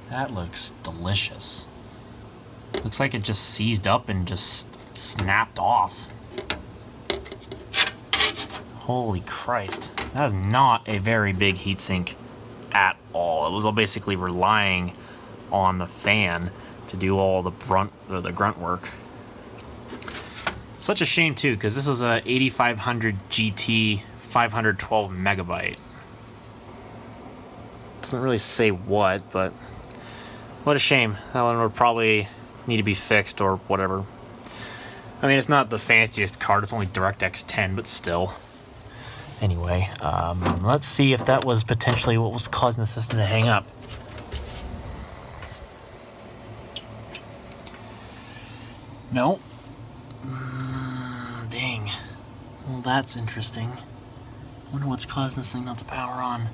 Speaker 1: That looks delicious. Looks like it just seized up and just snapped off. Holy Christ. That is not a very big heatsink at all. It was all basically relying on the fan to do all the grunt work. Such a shame too, because this is a 8500 GT 512 megabyte. Doesn't really say what, but what a shame. That one would probably need to be fixed or whatever. I mean, it's not the fanciest card, it's only DirectX 10, but still. Anyway, let's see if that was potentially what was causing the system to hang up. No. Dang. Well, that's interesting. I wonder what's causing this thing not to power on.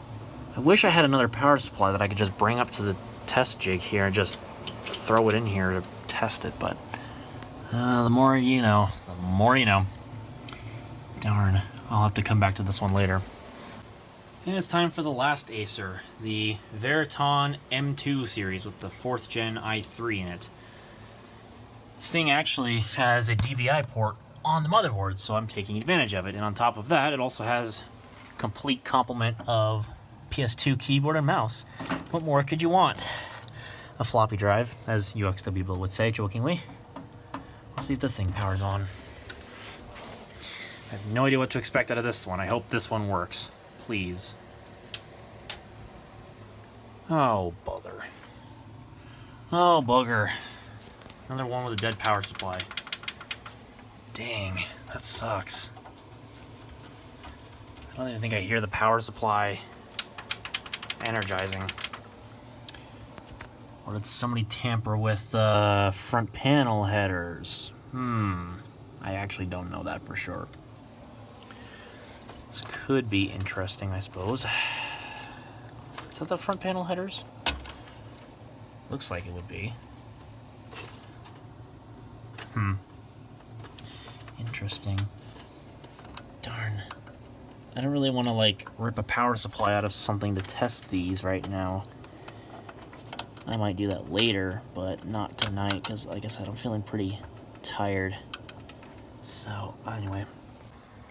Speaker 1: I wish I had another power supply that I could just bring up to the test jig here and just throw it in here to test it, but the more you know, the more you know. Darn. I'll have to come back to this one later. And it's time for the last Acer, the Veriton M2 series with the 4th gen i3 in it. This thing actually has a DVI port on the motherboard, so I'm taking advantage of it. And on top of that, it also has a complete complement of PS2 keyboard and mouse. What more could you want? A floppy drive, as UXW Bill would say jokingly. Let's see if this thing powers on. I have no idea what to expect out of this one. I hope this one works. Please. Oh, bother. Oh, bugger. Another one with a dead power supply. Dang, that sucks. I don't even think I hear the power supply energizing. Or did somebody tamper with the front panel headers? I actually don't know that for sure. This could be interesting, I suppose. Is that the front panel headers? Looks like it would be. Interesting. Darn. I don't really want to, like, rip a power supply out of something to test these right now. I might do that later, but not tonight, because, like I said, I'm feeling pretty tired. So, anyway.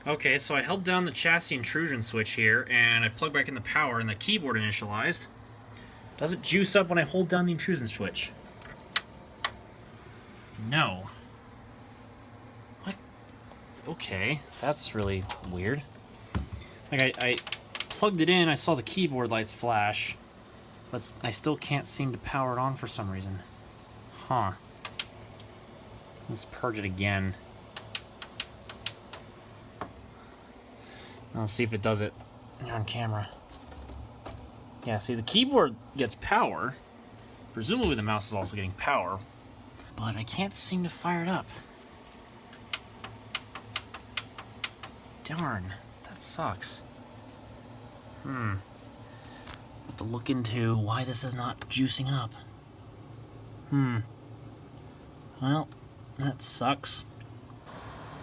Speaker 1: Okay, so I held down the chassis intrusion switch here, and I plugged back in the power, and the keyboard initialized. Does it juice up when I hold down the intrusion switch? No. What? Okay, that's really weird. Like, I plugged it in, I saw the keyboard lights flash, but I still can't seem to power it on for some reason. Huh. Let's purge it again. Let's see if it does it on camera. Yeah, see, the keyboard gets power. Presumably the mouse is also getting power. But I can't seem to fire it up. Darn, that sucks. Have to look into why this is not juicing up. Well, that sucks.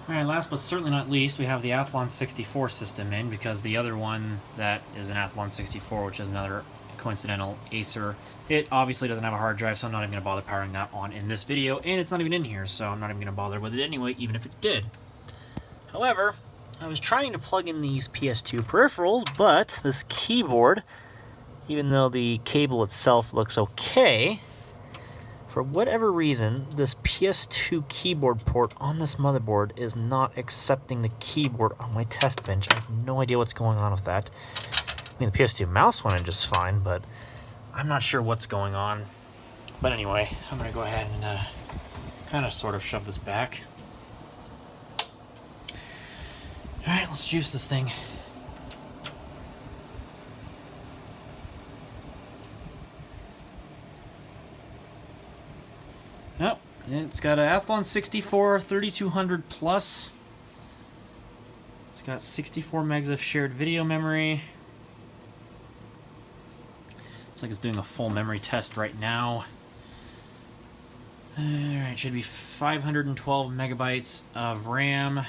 Speaker 1: Alright, last but certainly not least, we have the Athlon 64 system in, because the other one that is an Athlon 64, which is another coincidental Acer, it obviously doesn't have a hard drive, so I'm not even going to bother powering that on in this video, and it's not even in here, so I'm not even going to bother with it anyway, even if it did. However, I was trying to plug in these PS2 peripherals, but this keyboard, even though the cable itself looks okay, for whatever reason, this PS2 keyboard port on this motherboard is not accepting the keyboard on my test bench. I have no idea what's going on with that. I mean, the PS2 mouse went in just fine, but I'm not sure what's going on. But anyway, I'm going to go ahead and kind of sort of shove this back. Alright, let's juice this thing. It's got an Athlon 64 3200 plus. It's got 64 megs of shared video memory. Looks like it's doing a full memory test right now. Alright, should be 512 megabytes of RAM. I'm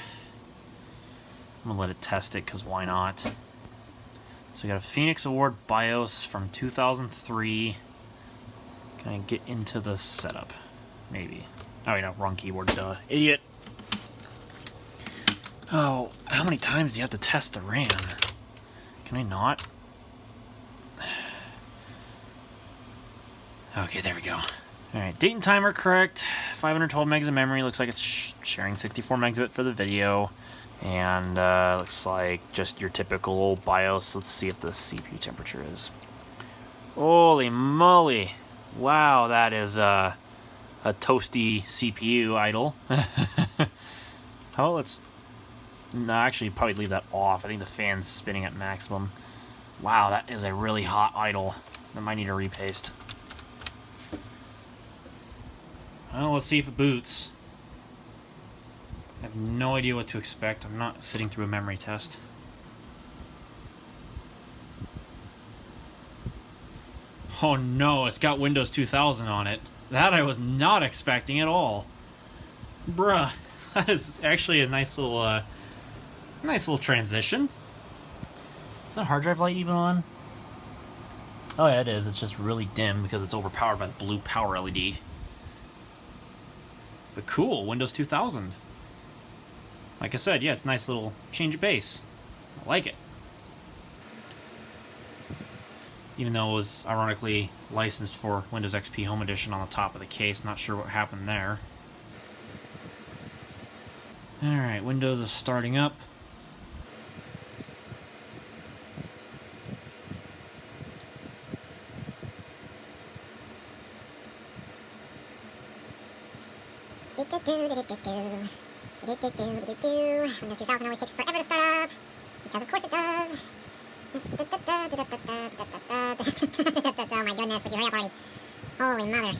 Speaker 1: gonna let it test it, because why not? So we got a Phoenix Award BIOS from 2003. Can I get into the setup? Maybe. Oh, wait, no, wrong keyboard, duh. Idiot! Oh, how many times do you have to test the RAM? Can I not? Okay, there we go. Alright, date and time are correct. 512 megs of memory. Looks like it's sharing 64 megs of it for the video. And looks like just your typical BIOS. Let's see if the CPU temperature is. Holy moly! Wow, that is a toasty CPU idle. Oh, let's... No, actually, probably leave that off. I think the fan's spinning at maximum. Wow, that is a really hot idle. That might need a repaste. Well, let's see if it boots. I have no idea what to expect. I'm not sitting through a memory test. Oh no, it's got Windows 2000 on it. That I was not expecting at all. Bruh, that is actually a nice little transition. Is that hard drive light even on? Oh yeah, it is. It's just really dim because it's overpowered by the blue power LED. But cool, Windows 2000. Like I said, yeah, it's a nice little change of pace. I like it. Even though it was ironically licensed for Windows XP Home Edition on the top of the case, not sure what happened there. Alright, Windows is starting up.
Speaker 3: Windows 2000 always takes forever to start up, because of course it does. Oh my goodness, would you hurry up already? Holy mother.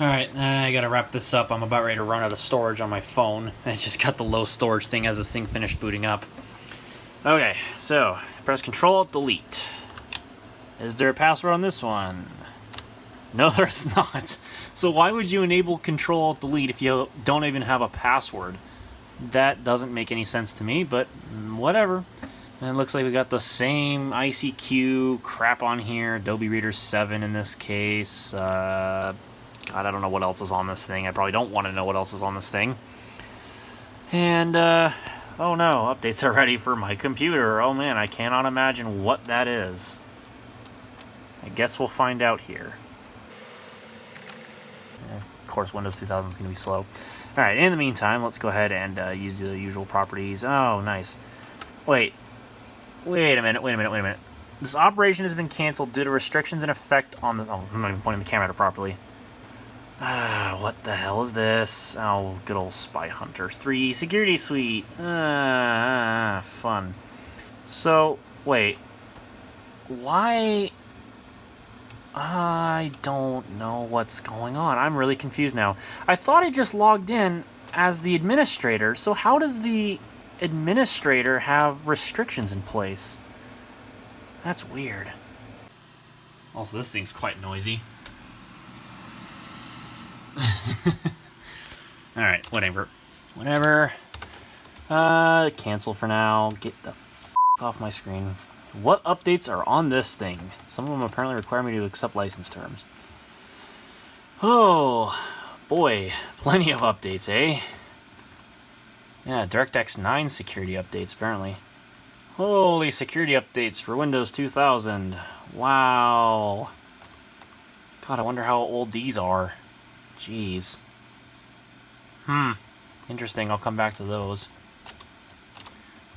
Speaker 1: Alright, I gotta wrap this up. I'm about ready to run out of storage on my phone. I just got the low storage thing as this thing finished booting up. Okay, so, press Control-Alt-Delete. Is there a password on this one? No, there is not. So why would you enable Control-Alt-Delete if you don't even have a password? That doesn't make any sense to me, but whatever. And it looks like we got the same ICQ crap on here. Adobe Reader 7 in this case. God, I don't know what else is on this thing. I probably don't want to know what else is on this thing. And, oh no, updates are ready for my computer. Oh man, I cannot imagine what that is. I guess we'll find out here. Of course, Windows 2000 is going to be slow. Alright, in the meantime, let's go ahead and use the usual properties. Oh, nice. Wait a minute. This operation has been canceled due to restrictions in effect on the... Oh, I'm not even pointing the camera at it properly. What the hell is this? Oh, good old Spy Hunter 3 Security Suite. Fun. So, wait. Why... I don't know what's going on. I'm really confused now. I thought I just logged in as the administrator, so how does the administrator have restrictions in place? That's weird. Also, this thing's quite noisy. Alright, whatever. Cancel for now. Get the f*** off my screen. What updates are on this thing? Some of them apparently require me to accept license terms. Oh, boy. Plenty of updates, eh? Yeah, DirectX 9 security updates, apparently. Holy security updates for Windows 2000. Wow. God, I wonder how old these are. Jeez. Interesting, I'll come back to those.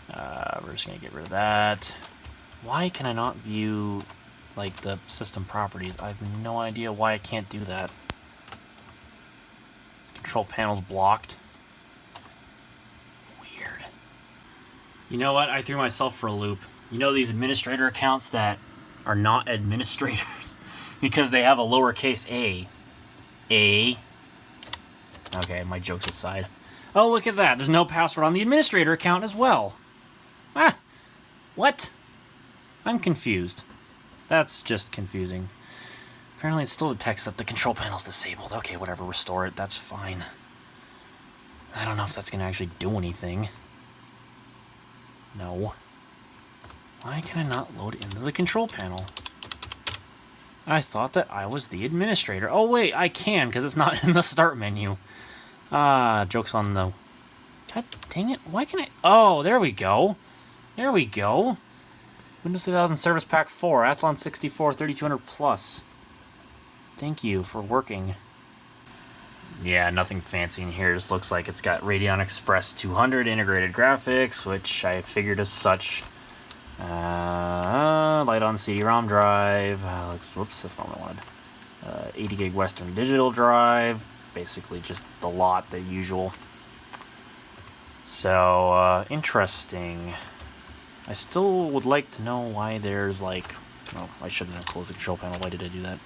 Speaker 1: We're just gonna get rid of that. Why can I not view, like, the system properties? I have no idea why I can't do that. Control panel's blocked. Weird. You know what? I threw myself for a loop. You know these administrator accounts that are not administrators because they have a lowercase a. Okay, my jokes aside. Oh, look at that. There's no password on the administrator account as well. Ah, what? I'm confused. That's just confusing. Apparently it still detects that the control panel's disabled. Okay, whatever, restore it. That's fine. I don't know if that's going to actually do anything. No. Why can I not load into the control panel? I thought that I was the administrator. Oh, wait, I can, because it's not in the start menu. Ah, joke's on the... God dang it, why can I... Oh, there we go. There we go. Windows 2000 Service Pack 4, Athlon 64, 3200 plus. Thank you for working. Yeah, nothing fancy in here. It just looks like it's got Radeon Express 200 integrated graphics, which I figured as such. Light on CD-ROM drive. Whoops, that's not what I wanted. 80 gig Western Digital drive. Basically just the lot, the usual. So, interesting. I still would like to know why there's like... Oh, I shouldn't have closed the control panel. Why did I do that?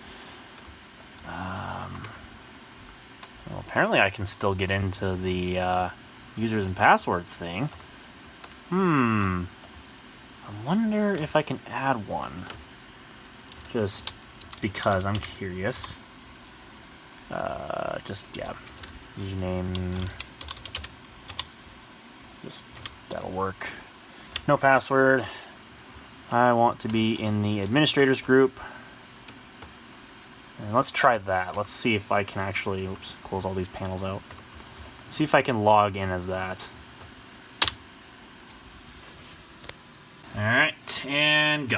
Speaker 1: Well, apparently I can still get into the users and passwords thing. I wonder if I can add one. Just because I'm curious. Yeah. Username. That'll work. No password. I want to be in the administrators group. And let's try that. Let's see if I can actually... Oops, close all these panels out. Let's see if I can log in as that. Alright, and go.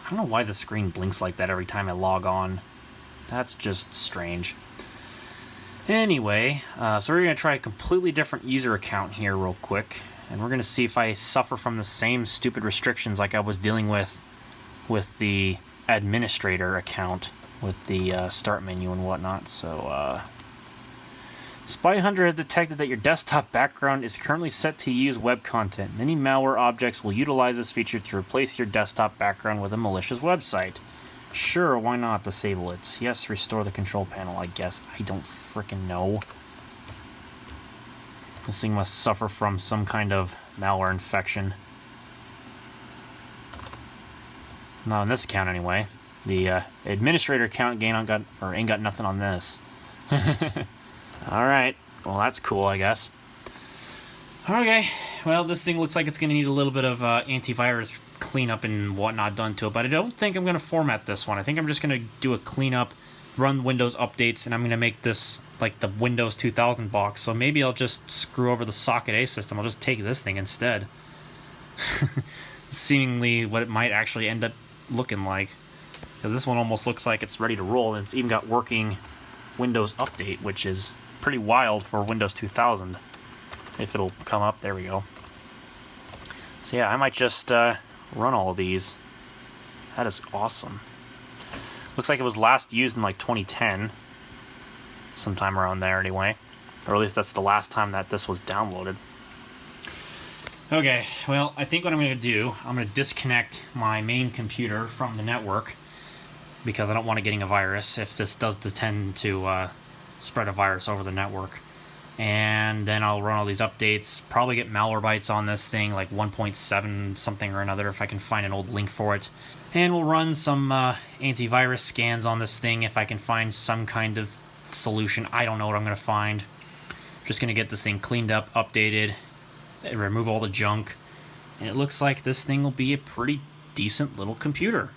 Speaker 1: I don't know why the screen blinks like that every time I log on. That's just strange. Anyway, so we're going to try a completely different user account here real quick. And we're going to see if I suffer from the same stupid restrictions like I was dealing with the administrator account with the start menu and whatnot. So, Spy Hunter has detected that your desktop background is currently set to use web content. Many malware objects will utilize this feature to replace your desktop background with a malicious website. Sure, why not disable it? Yes, restore the control panel, I guess. I don't frickin' know. This thing must suffer from some kind of malware infection. Not on this account, anyway. The administrator account ain't got nothing on this. Alright, well that's cool, I guess. Okay, well this thing looks like it's going to need a little bit of antivirus cleanup and whatnot done to it, but I don't think I'm going to format this one. I think I'm just going to do a cleanup, run Windows updates, and I'm going to make this like the Windows 2000 box, so maybe I'll just screw over the Socket A system. I'll just take this thing instead. Seemingly what it might actually end up looking like, because this one almost looks like it's ready to roll, and it's even got working Windows Update, which is pretty wild for Windows 2000. If it'll come up, there we go. So yeah, I might just run all of these. That is awesome. Looks like it was last used in like 2010, sometime around there anyway, or at least that's the last time that this was downloaded. Okay, well, I think what I'm going to do, I'm going to disconnect my main computer from the network, because I don't want it getting a virus if this does tend to spread a virus over the network. And then I'll run all these updates, probably get Malwarebytes on this thing, like 1.7 something or another, if I can find an old link for it. And we'll run some antivirus scans on this thing if I can find some kind of solution. I don't know what I'm going to find. Just going to get this thing cleaned up, updated, remove all the junk, and it looks like this thing will be a pretty decent little computer.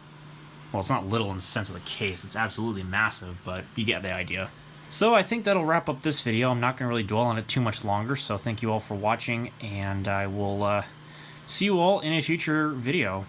Speaker 1: Well, it's not little in the sense of the case, it's absolutely massive, but you get the idea. So I think that'll wrap up this video. I'm not going to really dwell on it too much longer, so thank you all for watching, and I will see you all in a future video.